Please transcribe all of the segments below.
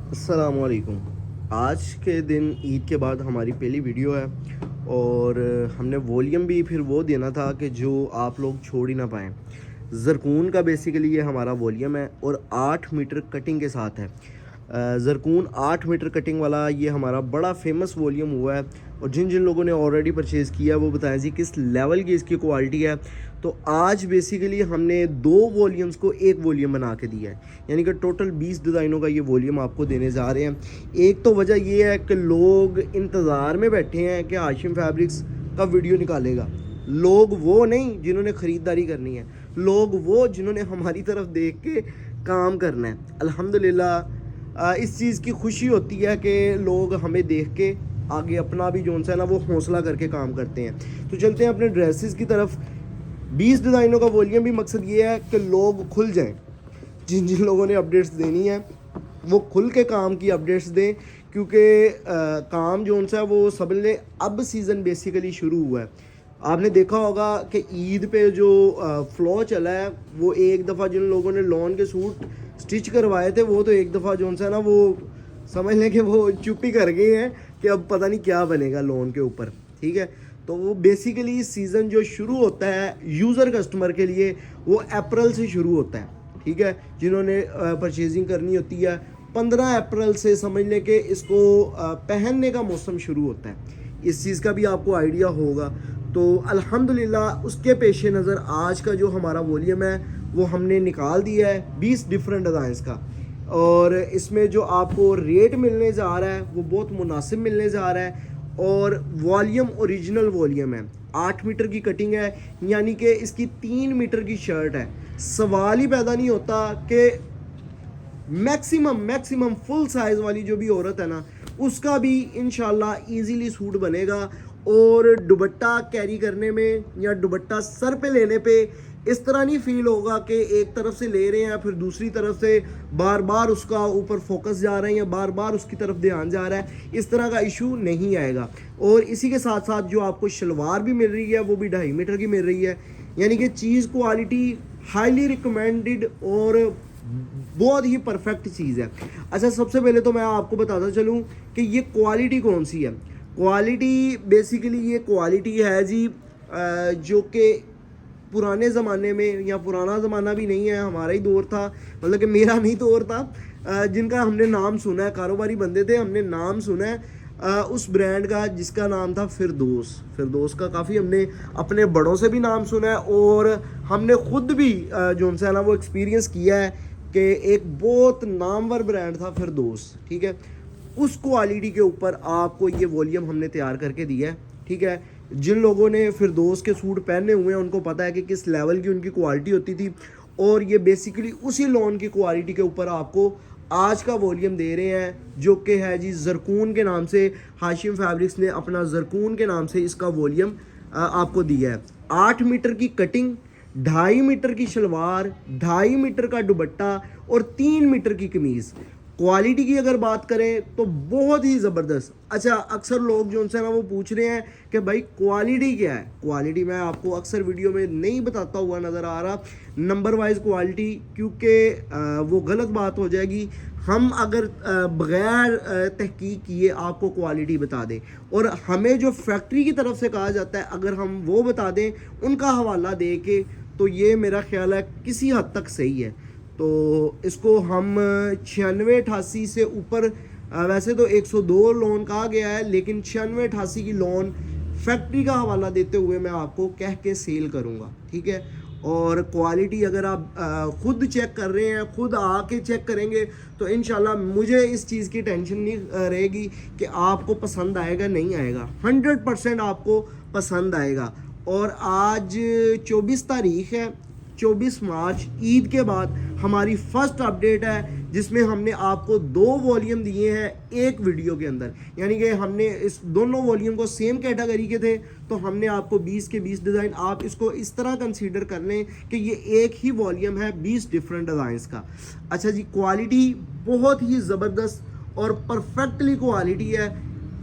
अस्सलामुअलैकुम। आज के दिन ईद के बाद हमारी पहली वीडियो है और हमने वॉल्यूम भी फिर वो देना था कि जो आप लोग छोड़ ही ना पाएँ। ज़रकून का बेसिकली ये हमारा वॉल्यूम है और 8 मीटर कटिंग के साथ है। ज़रकून 8 मीटर कटिंग वाला ये हमारा बड़ा फेमस वॉल्यूम हुआ है और जिन जिन लोगों ने ऑलरेडी परचेज़ किया है वो बताएं जी किस लेवल की इसकी क्वालिटी है। तो आज बेसिकली हमने 2 वॉल्यूम्स को एक वॉल्यूम बना के दिया है, यानी कि टोटल 20 डिज़ाइनों का ये वॉल्यूम आपको देने जा रहे हैं। एक तो वजह ये है कि लोग इंतज़ार में बैठे हैं कि हाशिम फैब्रिक्स का वीडियो निकालेगा। लोग वो नहीं जिन्होंने ख़रीदारी करनी है, लोग वो जिन्होंने हमारी तरफ देख के काम करना है। अल्हम्दुलिल्लाह इस चीज़ की खुशी होती है कि लोग हमें देख के आगे अपना भी जोन सा है ना वो हौसला करके काम करते हैं। तो चलते हैं अपने ड्रेसेस की तरफ। 20 डिज़ाइनों का वॉल्यूम भी मकसद ये है कि लोग खुल जाएं। जिन जिन लोगों ने अपडेट्स देनी है वो खुल के काम की अपडेट्स दें, क्योंकि काम जो सा है वो सब ने अब सीज़न बेसिकली शुरू हुआ है। आपने देखा होगा कि ईद पे जो फ्लो चला है वो एक दफ़ा जिन लोगों ने लॉन के सूट स्टिच करवाए थे वो तो एक दफ़ा जो सा है ना वो समझ लें कि वो चुप्पी कर गए हैं कि अब पता नहीं क्या बनेगा लॉन के ऊपर। ठीक है, तो वो बेसिकली सीज़न जो शुरू होता है यूज़र कस्टमर के लिए वो अप्रैल से शुरू होता है। ठीक है, जिन्होंने परचेजिंग करनी होती है 15 अप्रैल से समझ लें कि इसको पहनने का मौसम शुरू होता है। इस चीज़ का भी आपको आइडिया होगा। तो अल्हम्दुलिल्लाह उसके पेश नज़र आज का जो हमारा वॉल्यूम है वो हमने निकाल दिया है 20 डिफरेंट डिज़ाइंस का, और इसमें जो आपको रेट मिलने जा रहा है वो बहुत मुनासिब मिलने जा रहा है। और वॉल्यूम ओरिजिनल वॉल्यूम है, 8 मीटर की कटिंग है, यानी कि इसकी 3 मीटर की शर्ट है। सवाल ही पैदा नहीं होता कि मैक्सिमम फुल साइज़ वाली जो भी औरत है ना उसका भी इंशाल्लाह इजीली सूट बनेगा। और दुपट्टा कैरी करने में या दुपट्टा सर पे लेने पे इस तरह नहीं फील होगा कि एक तरफ से ले रहे हैं फिर दूसरी तरफ से बार बार उसका ऊपर फोकस जा रहा है या बार बार उसकी तरफ ध्यान जा रहा है, इस तरह का इशू नहीं आएगा। और इसी के साथ साथ जो आपको शलवार भी मिल रही है वो भी 2.5 मीटर की मिल रही है, यानी कि चीज़ क्वालिटी हाईली रिकमेंडेड और बहुत ही परफेक्ट चीज़ है। अच्छा, सबसे पहले तो मैं आपको बताता चलूँ कि ये क्वालिटी कौन सी है। क्वालिटी बेसिकली ये क्वालिटी है जी जो कि पुराने ज़माने में, या पुराना ज़माना भी नहीं है, हमारा ही दौर था, मतलब कि मेरा नहीं दौर था, जिनका हमने नाम सुना है, कारोबारी बंदे थे, हमने नाम सुना है उस ब्रांड का जिसका नाम था फिरदौस का काफ़ी हमने अपने बड़ों से भी नाम सुना है और हमने ख़ुद भी जो है ना वो एक्सपीरियंस किया है कि एक बहुत नामवर ब्रांड था फिरदौस। ठीक है, उस क्वालिटी के ऊपर आपको ये वॉल्यूम हमने तैयार करके दिया है। ठीक है, जिन लोगों ने फिरदौस के सूट पहने हुए हैं उनको पता है कि किस लेवल की उनकी क्वालिटी होती थी, और ये बेसिकली उसी लॉन की क्वालिटी के ऊपर आपको आज का वॉल्यूम दे रहे हैं जो कि है जी ज़रकून के नाम से। हाशिम फैब्रिक्स ने अपना ज़रकून के नाम से इसका वॉल्यूम आपको दिया है। 8 मीटर की कटिंग, 2.5 मीटर की शलवार, 2.5 मीटर का दुपट्टा और 3 मीटर की कमीज़। क्वालिटी की अगर बात करें तो बहुत ही ज़बरदस्त। अच्छा, अक्सर लोग जो उनसे ना वो पूछ रहे हैं कि भाई क्वालिटी क्या है। क्वालिटी मैं आपको अक्सर वीडियो में नहीं बताता हुआ नज़र आ रहा नंबर वाइज क्वालिटी, क्योंकि वो गलत बात हो जाएगी। हम अगर बग़ैर तहकीक किए आपको क्वालिटी बता दें और हमें जो फैक्ट्री की तरफ से कहा जाता है अगर हम वो बता दें उनका हवाला दे के, तो ये मेरा ख्याल है किसी हद तक सही है। तो इसको हम 96-88 से ऊपर, वैसे तो 102 लोन कहा गया है, लेकिन 96-88 की लोन फैक्ट्री का हवाला देते हुए मैं आपको कह के सेल करूँगा। ठीक है, और क्वालिटी अगर आप ख़ुद चेक कर रहे हैं, ख़ुद आके चेक करेंगे तो इंशाल्लाह मुझे इस चीज़ की टेंशन नहीं रहेगी कि आपको पसंद आएगा नहीं आएगा। 100% आपको पसंद आएगा। और आज 24 तारीख़ है, 24 मार्च, ईद के बाद हमारी फर्स्ट अपडेट है जिसमें हमने आपको 2 वॉल्यूम दिए हैं एक वीडियो के अंदर, यानी कि हमने इस दोनों वॉल्यूम को सेम कैटेगरी के थे तो हमने आपको 20 के 20 डिज़ाइन, आप इसको इस तरह कंसीडर कर लें कि ये एक ही वॉल्यूम है 20 डिफरेंट डिज़ाइंस का। अच्छा जी, क्वालिटी बहुत ही ज़बरदस्त और परफेक्टली क्वालिटी है।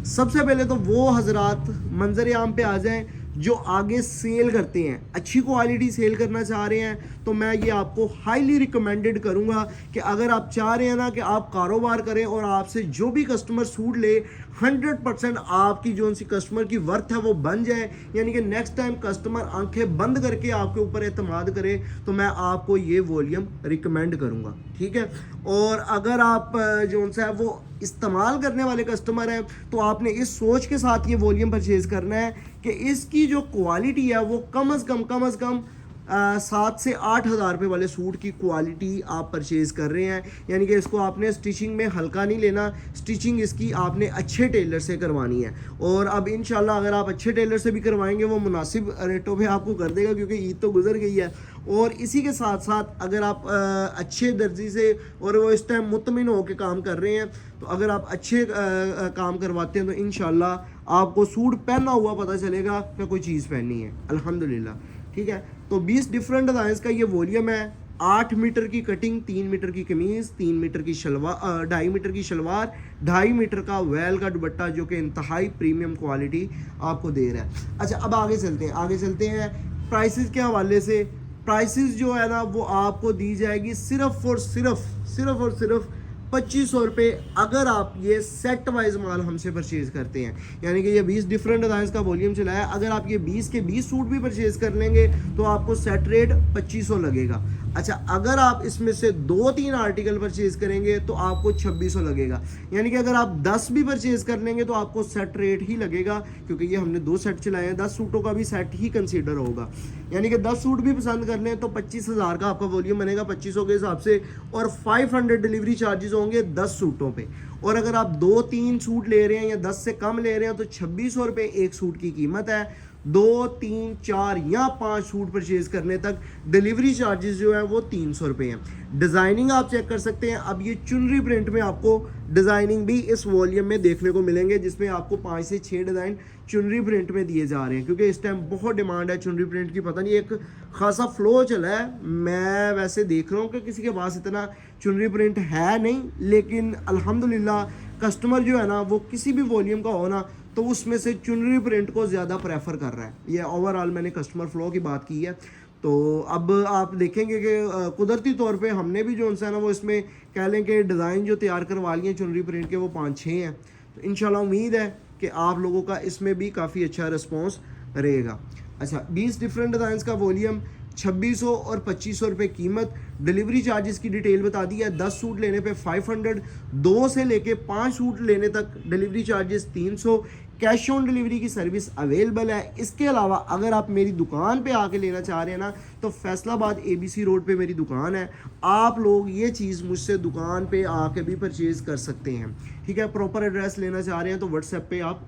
सबसे पहले तो वो हजरात मंजर आम पे आ जाएं जो आगे सेल करते हैं, अच्छी क्वालिटी सेल करना चाह रहे हैं, तो मैं ये आपको हाईली रिकमेंडेड करूंगा कि अगर आप चाह रहे हैं ना कि आप कारोबार करें और आपसे जो भी कस्टमर सूट ले 100% आपकी जो सी कस्टमर की वर्थ है वो बन जाए, यानी कि नेक्स्ट टाइम कस्टमर आंखें बंद करके आपके ऊपर एतमाद करे, तो मैं आपको ये वॉल्यूम रिकमेंड करूंगा, ठीक है। और अगर आप जो सा है वो इस्तेमाल करने वाले कस्टमर हैं, तो आपने इस सोच के साथ ये वॉल्यूम परचेज करना है कि इसकी जो क्वालिटी है वो कम से कम 7 से 8 हज़ार रुपये वाले सूट की क्वालिटी आप परचेज़ कर रहे हैं, यानी कि इसको आपने स्टिचिंग में हल्का नहीं लेना, स्टिचिंग इसकी आपने अच्छे टेलर से करवानी है। और अब इंशाल्लाह अगर आप अच्छे टेलर से भी करवाएंगे वो मुनासिब रेटों पे आपको कर देगा, क्योंकि ईद तो गुजर गई है। और इसी के साथ साथ अगर आप अच्छे दर्जी से, और वो इस टाइम मुतमिन होकर काम कर रहे हैं, तो अगर आप अच्छे काम करवाते हैं तो इंशाल्लाह आपको सूट पहना हुआ पता चलेगा कि कोई चीज़ पहनी है, अल्हम्दुलिल्लाह, ठीक है। तो 20 डिफरेंट डिज़ाइंस का ये वॉल्यूम है। 8 मीटर की कटिंग, 3 मीटर की कमीज़, 3 मीटर की शलवार, 2.5 मीटर की शलवार, 2.5 मीटर का वेल का दुपट्टा, जो कि इंतहाई प्रीमियम क्वालिटी आपको दे रहा है। अच्छा, अब आगे चलते हैं प्राइसेस के हवाले से। प्राइसेस जो है ना वो आपको दी जाएगी सिर्फ और सिर्फ 2500 रुपये, अगर आप ये सेट वाइज माल हमसे परचेज़ करते हैं। यानी कि ये 20 डिफरेंट डिज़ाइंस का वॉल्यूम चला है, अगर आप ये 20 के 20 सूट भी परचेज़ कर लेंगे तो आपको सेट रेट 2500 लगेगा। अच्छा, अगर आप इसमें से 2-3 आर्टिकल परचेज़ करेंगे तो आपको 2600 लगेगा। यानी कि अगर आप 10 भी परचेज़ कर लेंगे तो आपको सेट रेट ही लगेगा, क्योंकि ये हमने 2 सेट चलाए हैं, 10 सूटों का भी सेट ही कंसीडर होगा। यानी कि 10 सूट भी पसंद कर लें तो 25,000 का आपका वॉल्यूम बनेगा 2500 के हिसाब से, और 500 डिलीवरी चार्जेस होंगे 10 सूटों पे। और अगर आप 2-3 सूट ले रहे हैं या 10 से कम ले रहे हैं तो 2600 रुपये एक सूट की कीमत है। 2, 3, 4 या 5 सूट परचेज करने तक डिलीवरी चार्जेस जो है वो 300 रुपये हैं। डिज़ाइनिंग आप चेक कर सकते हैं। अब ये चुनरी प्रिंट में आपको डिज़ाइनिंग भी इस वॉल्यूम में देखने को मिलेंगे, जिसमें आपको 5 से 6 डिज़ाइन चुनरी प्रिंट में दिए जा रहे हैं, क्योंकि इस टाइम बहुत डिमांड है चुनरी प्रिंट की। पता नहीं एक खासा फ्लो चला है, मैं वैसे देख रहा हूँ कि किसी के पास इतना चुनरी प्रिंट है नहीं, लेकिन अल्हम्दुलिल्लाह कस्टमर जो है ना वो किसी भी वॉल्यूम का हो ना तो उसमें से चुनरी प्रिंट को ज़्यादा प्रेफर कर रहा है। ये ओवरऑल मैंने कस्टमर फ्लो की बात की है। तो अब आप देखेंगे कि कुदरती तौर पे हमने भी जो है ना वो इसमें कह लें कि डिज़ाइन जो तैयार करवा लिए चुनरी प्रिंट के वो 5-6 हैं। तो इंशाल्लाह उम्मीद है कि आप लोगों का इसमें भी काफ़ी अच्छा रिस्पॉन्स रहेगा। अच्छा, 20 डिफरेंट डिज़ाइंस का वॉल्यूम, 2600 और 2500 रुपये कीमत। डिलीवरी चार्जेस की डिटेल बता दी है। 10 सूट लेने पे 500, 2 से लेके 5 सूट लेने तक delivery charges 300। Cash on delivery की सर्विस अवेलेबल है। इसके अलावा अगर आप मेरी दुकान पे आके लेना चाह रहे हैं ना तो फैसलाबाद ABC रोड पे मेरी दुकान है। आप लोग ये चीज़ मुझसे दुकान पे आके भी परचेज़ कर सकते हैं, ठीक है। प्रॉपर एड्रेस लेना चाह रहे हैं तो व्हाट्सएप पे आप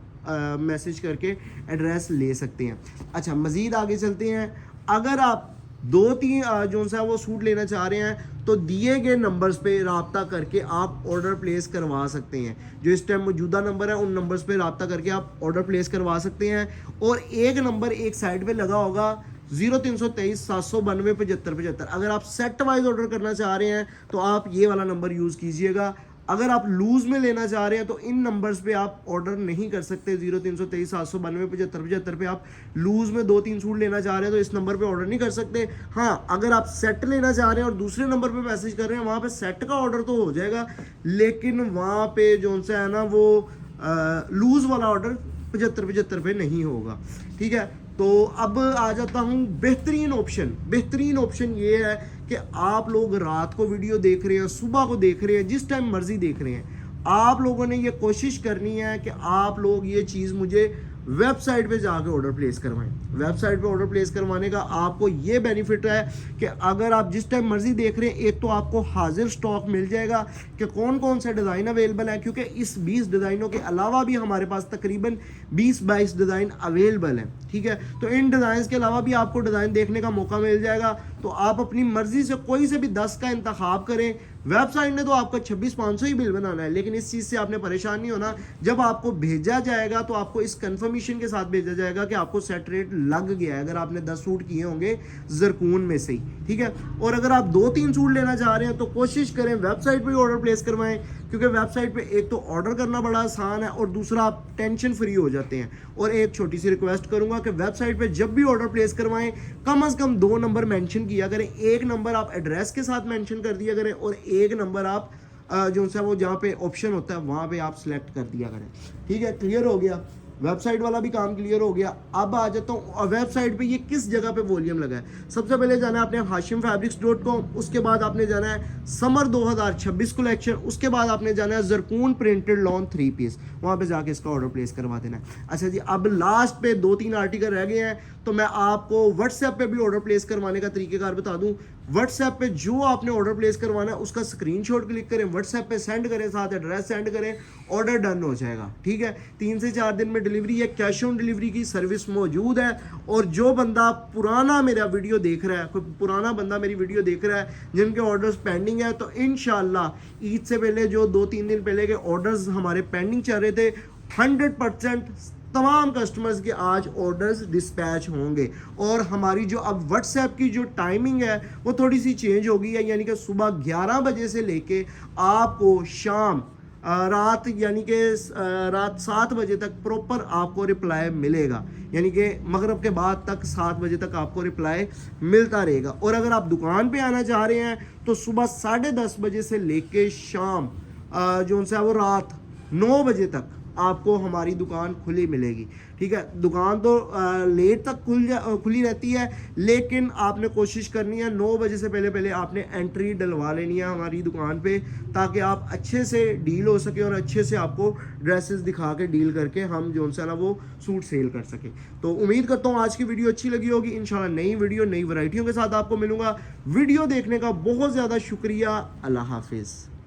मैसेज करके एड्रेस ले सकते हैं। अच्छा, मज़ीद आगे चलते हैं। अगर आप 2-3 जो सा वो सूट लेना चाह रहे हैं तो दिए गए नंबर्स पे रब्ता करके आप ऑर्डर प्लेस करवा सकते हैं। जो इस टाइम मौजूदा नंबर है उन नंबर्स पे रब्ता करके आप ऑर्डर प्लेस करवा सकते हैं। और एक नंबर एक साइड पे लगा होगा 0323 792 75 75। अगर आप सेट वाइज ऑर्डर करना चाह रहे हैं तो आप ये वाला नंबर यूज़ कीजिएगा। अगर आप लूज़ में लेना चाह रहे हैं तो इन नंबर्स पे आप ऑर्डर नहीं कर सकते। 0323 792 75 75 पे आप लूज़ में 2-3 सूट लेना चाह रहे हैं तो इस नंबर पे ऑर्डर नहीं कर सकते। हाँ, अगर आप सेट लेना चाह रहे हैं और दूसरे नंबर पे मैसेज कर रहे हैं, वहाँ पे सेट का ऑर्डर तो हो जाएगा, लेकिन वहाँ पे जो सा है ना वो लूज़ वाला ऑर्डर 75 पे नहीं होगा, ठीक है। तो अब आ जाता हूँ बेहतरीन ऑप्शन ये है कि आप लोग रात को वीडियो देख रहे हैं, सुबह को देख रहे हैं, जिस टाइम मर्जी देख रहे हैं, आप लोगों ने ये कोशिश करनी है कि आप लोग ये चीज़ मुझे वेबसाइट पे जाके ऑर्डर प्लेस करवाएं। वेबसाइट पे ऑर्डर प्लेस करवाने का आपको ये बेनिफिट है कि अगर आप जिस टाइम मर्जी देख रहे हैं, एक तो आपको हाजिर स्टॉक मिल जाएगा कि कौन कौन से डिज़ाइन अवेलेबल है, क्योंकि इस 20 डिज़ाइनों के अलावा भी हमारे पास तकरीबन 20-22 डिज़ाइन अवेलेबल हैं, ठीक है। तो इन डिज़ाइन के अलावा भी आपको डिज़ाइन देखने का मौका मिल जाएगा। तो आप अपनी मर्जी से कोई से भी 10 का इंतखाब करें। वेबसाइट ने तो आपका 26,500 ही बिल बनाना है, लेकिन इस चीज़ से आपने परेशान नहीं होना। जब आपको भेजा जाएगा तो आपको इस कंफर्मेशन के साथ भेजा जाएगा कि आपको सेट रेट लग गया है, अगर आपने 10 सूट किए होंगे ज़रकून में से ही, ठीक है। और अगर आप 2-3 सूट लेना चाह रहे हैं तो कोशिश करें वेबसाइट पर ही ऑर्डर प्लेस करवाएं, क्योंकि वेबसाइट पे एक तो ऑर्डर करना बड़ा आसान है और दूसरा आप टेंशन फ्री हो जाते हैं। और एक छोटी सी रिक्वेस्ट करूंगा कि वेबसाइट पे जब भी ऑर्डर प्लेस करवाएं कम से कम 2 नंबर मेंशन किया करें। एक नंबर आप एड्रेस के साथ मेंशन कर दिया करें और एक नंबर आप जो सा वो जहाँ पे ऑप्शन होता है वहाँ पे आप सिलेक्ट कर दिया करें। ठीक है, क्लियर हो गया, वेबसाइट वाला भी काम क्लियर हो गया। अब आ जाता हूँ वेबसाइट पे ये किस जगह पे वॉल्यूम लगा है। सबसे पहले जाना है आपने hashimfabrics.com, उसके बाद आपने जाना है समर 2026 कलेक्शन, उसके बाद आपने जाना है जरकून प्रिंटेड लॉन 3 पीस, वहाँ पे जाके इसका ऑर्डर प्लेस करवा देना है। अच्छा जी, अब लास्ट पे 2-3 आर्टिकल रह गए हैं, तो मैं आपको व्हाट्सएप पे भी ऑर्डर प्लेस करवाने का तरीकेकार बता दूं। व्हाट्सएप पे जो आपने ऑर्डर प्लेस करवाना है उसका स्क्रीनशॉट क्लिक करें, व्हाट्सएप पे सेंड करें, साथ एड्रेस सेंड करें, ऑर्डर डन हो जाएगा। ठीक है, 3 से 4 दिन में डिलीवरी है, कैश ऑन डिलीवरी की सर्विस मौजूद है। और जो बंदा पुराना मेरा वीडियो देख रहा है, कोई पुराना बंदा मेरी वीडियो देख रहा है जिनके ऑर्डर्स पेंडिंग है, तो इंशाल्लाह ईद से पहले जो 2-3 दिन पहले के ऑर्डर्स हमारे पेंडिंग चल रहे थे 100% तमाम कस्टमर्स के आज ऑर्डर्स डिस्पैच होंगे। और हमारी जो अब व्हाट्सएप की जो टाइमिंग है वो थोड़ी सी चेंज हो गई है, यानी कि सुबह 11 बजे से लेके आपको शाम रात यानी कि रात 7 बजे तक प्रॉपर आपको रिप्लाई मिलेगा, यानी कि मगरिब के बाद तक 7 बजे तक आपको रिप्लाई मिलता रहेगा। और अगर आप दुकान पे आना चाह रहे हैं तो सुबह 10:30 बजे से लेके शाम जो सा वो रात 9 बजे तक आपको हमारी दुकान खुली मिलेगी। ठीक है, दुकान तो लेट तक खुली रहती है, लेकिन आपने कोशिश करनी है 9 बजे से पहले पहले आपने एंट्री डलवा लेनी है हमारी दुकान पे, ताकि आप अच्छे से डील हो सके और अच्छे से आपको ड्रेसेस दिखा के डील करके हम जो सा ना वो सूट सेल कर सके। तो उम्मीद करता हूँ आज की वीडियो अच्छी लगी होगी। इंशाल्लाह नई वीडियो नई वैरायटियों के साथ आपको मिलूंगा। वीडियो देखने का बहुत ज़्यादा शुक्रिया। अल्लाह हाफिज़।